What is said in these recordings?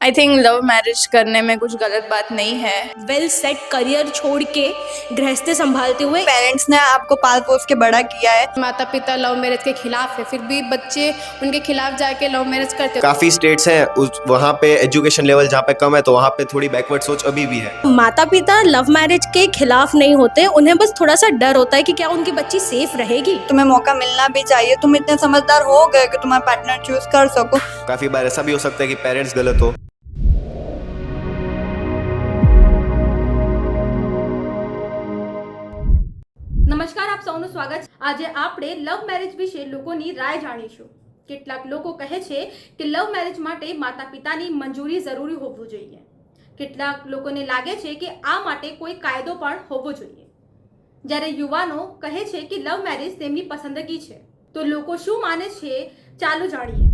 I think love marriage करने में कुछ गलत बात नहीं है। वेल सेट करियर छोड़ के गृहस्थी संभालते हुए पेरेंट्स ने आपको पाल पोस के बड़ा किया है। माता पिता लव मैरिज के खिलाफ है, फिर भी बच्चे उनके खिलाफ जाके लव मैरिज करते हैं। काफी स्टेट्स हैं वहाँ पे एजुकेशन लेवल जहाँ पे कम है तो वहाँ पे थोड़ी बैकवर्ड सोच अभी भी है। माता पिता लव मैरिज के खिलाफ नहीं होते, उन्हें बस थोड़ा सा डर होता है कि क्या उनकी बच्ची सेफ रहेगी। तुम्हें मौका मिलना भी चाहिए। तुम इतने समझदार हो गए कि तुम्हारा पार्टनर चूज कर सको। काफी बार ऐसा भी हो सकता है कि पेरेंट्स गलत हो। નમસ્કાર, આપ સૌનું સ્વાગત છે। આજે આપણે લવ મેરેજ વિશે લોકોની રાય જાણીશું। કેટલાક લોકો કહે છે કે લવ મેરેજ માટે માતા પિતાની મંજૂરી જરૂરી હોવું જોઈએ। કેટલાક લોકોને લાગે છે કે આ માટે કોઈ કાયદો પણ હોવો જોઈએ, જ્યારે યુવાનો કહે છે કે લવ મેરેજ તેમની પસંદગી છે। તો લોકો શું માને છે, ચાલો જાણીએ।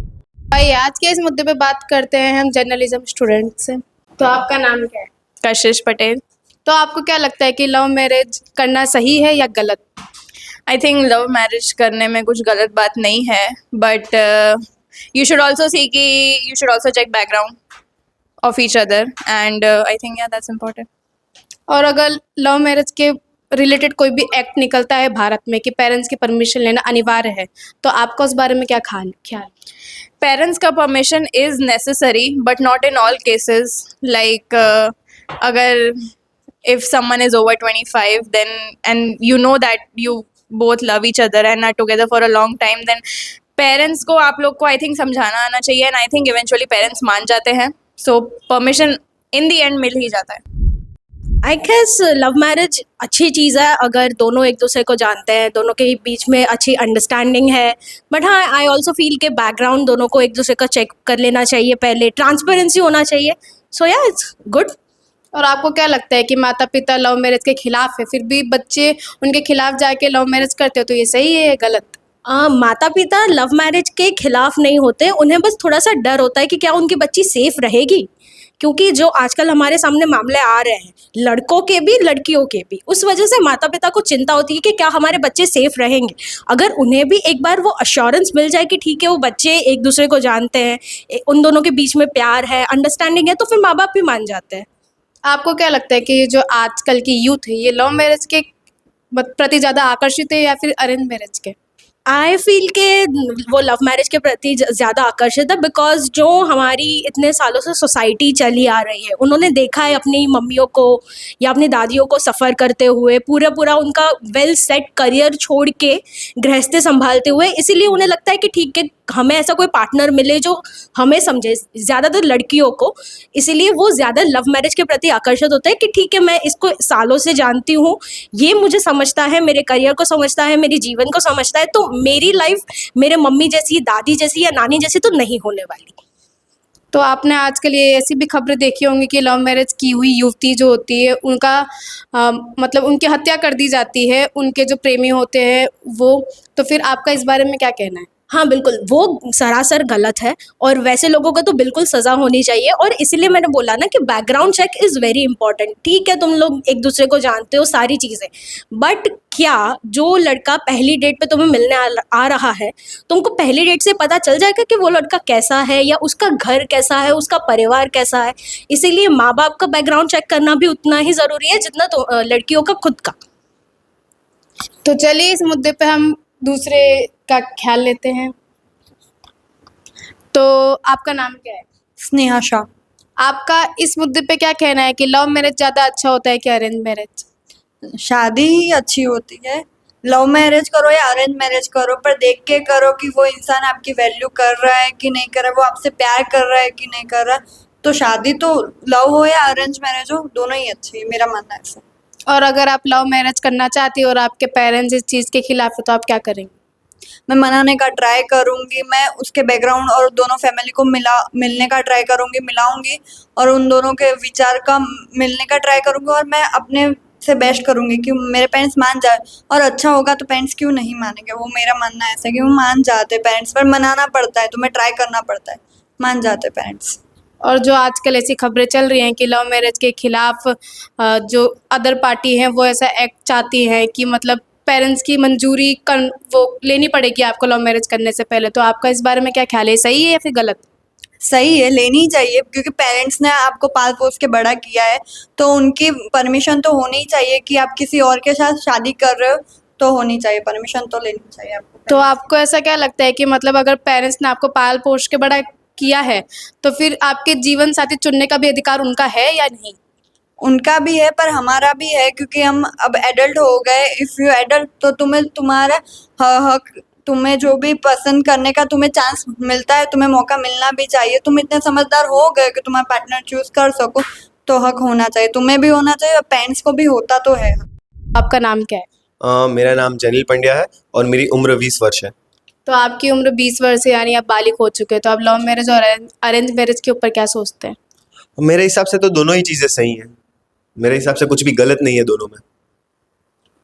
भाई आज के इस मुद्दे पे बात करते हैं हम जर्नलिज्म स्टूडेंट से। तो आपका नाम क्या है? कशिश पटेल। तो आपको क्या लगता है कि लव मैरिज करना सही है या गलत? आई थिंक लव मैरिज करने में कुछ गलत बात नहीं है, but you should also see कि you should also check background of each other and I think या दैट्स इम्पोर्टेंट। और अगर लव मैरिज के रिलेटेड कोई भी एक्ट निकलता है भारत में कि पेरेंट्स की परमिशन लेना अनिवार्य है, तो आपका उस बारे में क्या ख्याल? पेरेंट्स का permission is necessary but not in all cases. Like अगर if someone is over 25 then and you know that you both love each other and are together for a long time, then parents को आप लोग को I think समझाना आना चाहिए and I think eventually parents मान जाते हैं। सो परमिशन इन दी एंड मिल ही जाता है। आई गेस लव मैरिज अच्छी चीज़ है अगर दोनों एक दूसरे को जानते हैं, दोनों के बीच में अच्छी अंडरस्टैंडिंग है। बट हाँ, आई ऑल्सो फील के बैकग्राउंड दोनों को एक दूसरे का चेक कर लेना चाहिए, पहले ट्रांसपेरेंसी होना चाहिए। सो या इट्स गुड। और आपको क्या लगता है कि माता पिता लव मैरिज के खिलाफ है, फिर भी बच्चे उनके खिलाफ जाके लव मैरिज करते हो, तो ये सही है या गलत? माता पिता लव मैरिज के खिलाफ नहीं होते, उन्हें बस थोड़ा सा डर होता है कि क्या उनकी बच्ची सेफ रहेगी। क्योंकि जो आजकल हमारे सामने मामले आ रहे हैं, लड़कों के भी लड़कियों के भी, उस वजह से माता पिता को चिंता होती है कि क्या हमारे बच्चे सेफ रहेंगे। अगर उन्हें भी एक बार वो अश्योरेंस मिल जाए कि ठीक है वो बच्चे एक दूसरे को जानते हैं, उन दोनों के बीच में प्यार है, अंडरस्टैंडिंग है, तो फिर माँ बाप भी मान जाते हैं। आपको क्या लगता है कि जो आजकल की यूथ है ये लव मैरिज के प्रति ज़्यादा आकर्षित है या फिर अरेंज मैरिज के? आई फील के वो लव मैरिज के प्रति ज़्यादा आकर्षित है, बिकॉज जो हमारी इतने सालों से सोसाइटी चली आ रही है, उन्होंने देखा है अपनी मम्मियों को या अपनी दादियों को सफ़र करते हुए, पूरा उनका वेल सेट करियर छोड़ के गृहस्थी संभालते हुए, इसीलिए उन्हें लगता है कि ठीक है हमें ऐसा कोई पार्टनर मिले जो हमें समझे, ज़्यादातर लड़कियों को। इसीलिए वो ज़्यादा लव मैरिज के प्रति आकर्षित होते हैं कि ठीक है मैं इसको सालों से जानती हूँ, ये मुझे समझता है, मेरे करियर को समझता है, मेरे जीवन को समझता है, तो मेरी लाइफ मेरे मम्मी जैसी, दादी जैसी या नानी जैसी तो नहीं होने वाली। तो आपने आजकल ये ऐसी भी खबरें देखी होंगी कि लव मैरिज की हुई युवती जो होती है उनका मतलब उनकी हत्या कर दी जाती है, उनके जो प्रेमी होते हैं वो। तो फिर आपका इस बारे में क्या कहना है? हाँ बिल्कुल, वो सरासर गलत है और वैसे लोगों को तो बिल्कुल सज़ा होनी चाहिए। और इसीलिए मैंने बोला ना कि background check is very important. ठीक है तुम लोग एक दूसरे को जानते हो, सारी चीज़ें, बट क्या जो लड़का पहली डेट पे तुम्हें मिलने आ रहा है, तुमको पहली डेट से पता चल जाएगा कि वो लड़का कैसा है या उसका घर कैसा है, उसका परिवार कैसा है। इसीलिए माँ बाप का बैकग्राउंड चेक करना भी उतना ही ज़रूरी है जितना तो लड़कियों का खुद का। तो चलिए इस मुद्दे पे हम दूसरे का ख्याल लेते हैं। तो आपका नाम क्या है? स्नेहा शाह। आपका इस मुद्दे पे क्या कहना है कि लव मैरिज ज़्यादा अच्छा होता है कि अरेंज मैरिज? शादी ही अच्छी होती है। लव मैरिज करो या अरेंज मैरिज करो, पर देख के करो कि वो इंसान आपकी वैल्यू कर रहा है कि नहीं कर रहा है, वो आपसे प्यार कर रहा है कि नहीं कर रहा। तो शादी तो लव हो या अरेंज मैरिज हो, दोनों ही अच्छी है, मेरा मानना है ऐसा। और अगर आप लव मैरिज करना चाहती हो और आपके पेरेंट्स इस चीज़ के खिलाफ है, तो आप क्या करेंगे? मैं मनाने का ट्राई करूंगी। मैं उसके बैकग्राउंड और दोनों फैमिली को मिलने का ट्राई करूंगी, मिलाऊंगी, और उन दोनों के विचार का मिलने का ट्राई करूंगी, और मैं अपने से बेस्ट करूंगी कि मेरे पेरेंट्स मान जाए। और अच्छा होगा तो पेरेंट्स क्यों नहीं मानेंगे, वो मेरा मानना ऐसा है कि वो मान जाते पेरेंट्स, पर मनाना पड़ता है, तुम्हें ट्राई करना पड़ता है, मान जाते पेरेंट्स। और जो आजकल ऐसी खबरें चल रही हैं कि लव मैरिज के खिलाफ जो अदर पार्टी हैं वो ऐसा एक्ट चाहती हैं कि मतलब पेरेंट्स की मंजूरी वो लेनी पड़ेगी आपको लव मैरिज करने से पहले, तो आपका इस बारे में क्या ख्याल है, सही है या फिर गलत? सही है, लेनी चाहिए क्योंकि पेरेंट्स ने आपको पाल पोस के बड़ा किया है, तो उनकी परमिशन तो होनी ही चाहिए कि आप किसी और के साथ शादी कर रहे हो तो होनी चाहिए, परमिशन तो लेनी चाहिए आपको। तो आपको ऐसा क्या लगता है कि मतलब अगर पेरेंट्स ने आपको पाल पोस के बड़ा किया है तो फिर आपके जीवन साथी चुनने का भी अधिकार उनका है या नहीं? उनका भी है पर हमारा भी है क्योंकि हम अब एडल्ट हो गए। इफ़ यू एडल्ट तो तुम्हें तुम्हारा हक, तुम्हें जो भी पसंद करने का तुम्हें चांस मिलता है, तुम्हें मौका मिलना भी चाहिए। तुम इतने समझदार हो गए कि तुम्हारा पार्टनर चूज कर सको, तो हक होना चाहिए, तुम्हें भी होना चाहिए और पेरेंट्स को भी होता तो है। आपका नाम क्या है? मेरा नाम जनील पंड्या है और मेरी उम्र 20 वर्ष है। तो आपकी उम्र 20 वर्ष है, यानी आप बालिग हो चुके हैं, तो आप लव मैरिज और अरेंज मैरिज के ऊपर क्या सोचते हैं? मेरे हिसाब से तो दोनों ही चीज़ें सही हैं। मेरे हिसाब से कुछ भी गलत नहीं है दोनों में।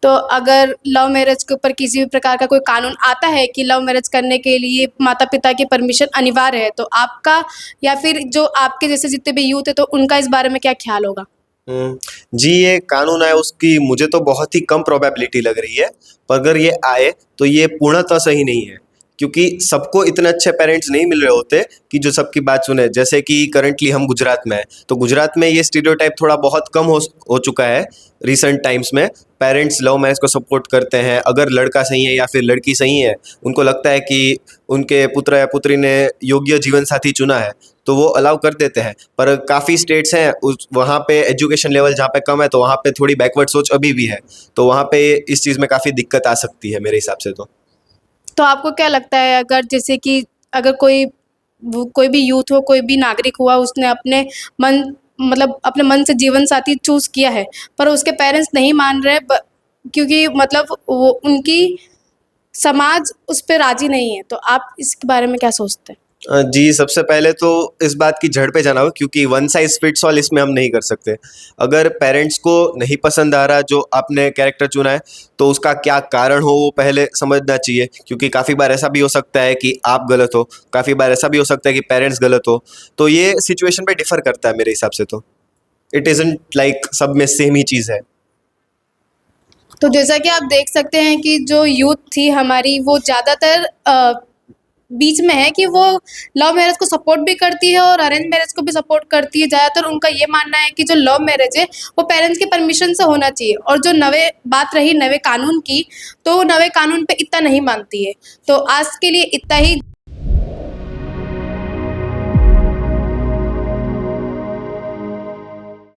तो अगर लव मैरिज के ऊपर किसी भी प्रकार का कोई कानून आता है कि लव मैरिज करने के लिए माता पिता की परमिशन अनिवार्य है, तो आपका या फिर जो आपके जैसे जितने भी यूथ है तो उनका इस बारे में क्या ख्याल होगा? जी, ये कानून आए उसकी मुझे तो बहुत ही कम प्रोबेबिलिटी लग रही है, पर अगर ये आए तो ये पूर्णतः सही नहीं है, क्योंकि सबको इतने अच्छे पेरेंट्स नहीं मिल रहे होते कि जो सबकी बात सुने। जैसे कि करंटली हम गुजरात में हैं, तो गुजरात में ये स्टीरियोटाइप थोड़ा बहुत कम हो चुका है रिसेंट टाइम्स में। पेरेंट्स लव मैरिज को सपोर्ट करते हैं, अगर लड़का सही है या फिर लड़की सही है, उनको लगता है कि उनके पुत्र या पुत्री ने योग्य जीवन साथी चुना है, तो वो अलाउ कर देते हैं। पर काफ़ी स्टेट्स हैं उस वहाँ पे एजुकेशन लेवल जहाँ पे कम है, तो वहाँ पे थोड़ी बैकवर्ड सोच अभी भी है, तो वहाँ पे इस चीज़ में काफ़ी दिक्कत आ सकती है मेरे हिसाब से तो आपको क्या लगता है अगर जैसे कि अगर कोई भी यूथ हो, कोई भी नागरिक हुआ, उसने अपने मन मतलब अपने मन से जीवन साथी चूज किया है पर उसके पेरेंट्स नहीं मान रहे क्योंकि मतलब वो उनकी समाज उस पर राजी नहीं है, तो आप इसके बारे में क्या सोचते हैं? जी, सबसे पहले तो इस बात की जड़ पे जाना होगा, क्योंकि वन साइज़ फिट्स ऑल इसमें हम नहीं कर सकते। अगर पेरेंट्स को नहीं पसंद आ रहा जो आपने कैरेक्टर चुना है, तो उसका क्या कारण हो वो पहले समझना चाहिए, क्योंकि काफ़ी बार ऐसा भी हो सकता है कि आप गलत हो, काफ़ी बार ऐसा भी हो सकता है कि पेरेंट्स गलत हो। तो ये सिचुएशन पे डिफ़र करता है मेरे हिसाब से तो। इट इज़न्ट लाइक सब में सेम ही चीज़ है। तो जैसा कि आप देख सकते हैं कि जो यूथ थी हमारी वो ज़्यादातर बीच में है कि वो लव मैरिज को सपोर्ट भी करती है और अरेंज मैरिज को भी सपोर्ट करती है। ज़्यादातर उनका ये मानना है कि जो लव मैरिज है वो पेरेंट्स की परमिशन से होना चाहिए, और जो बात रही नवे कानून की, तो वो नवे कानून पे इतना नहीं मानती है। तो आज के लिए इतना ही।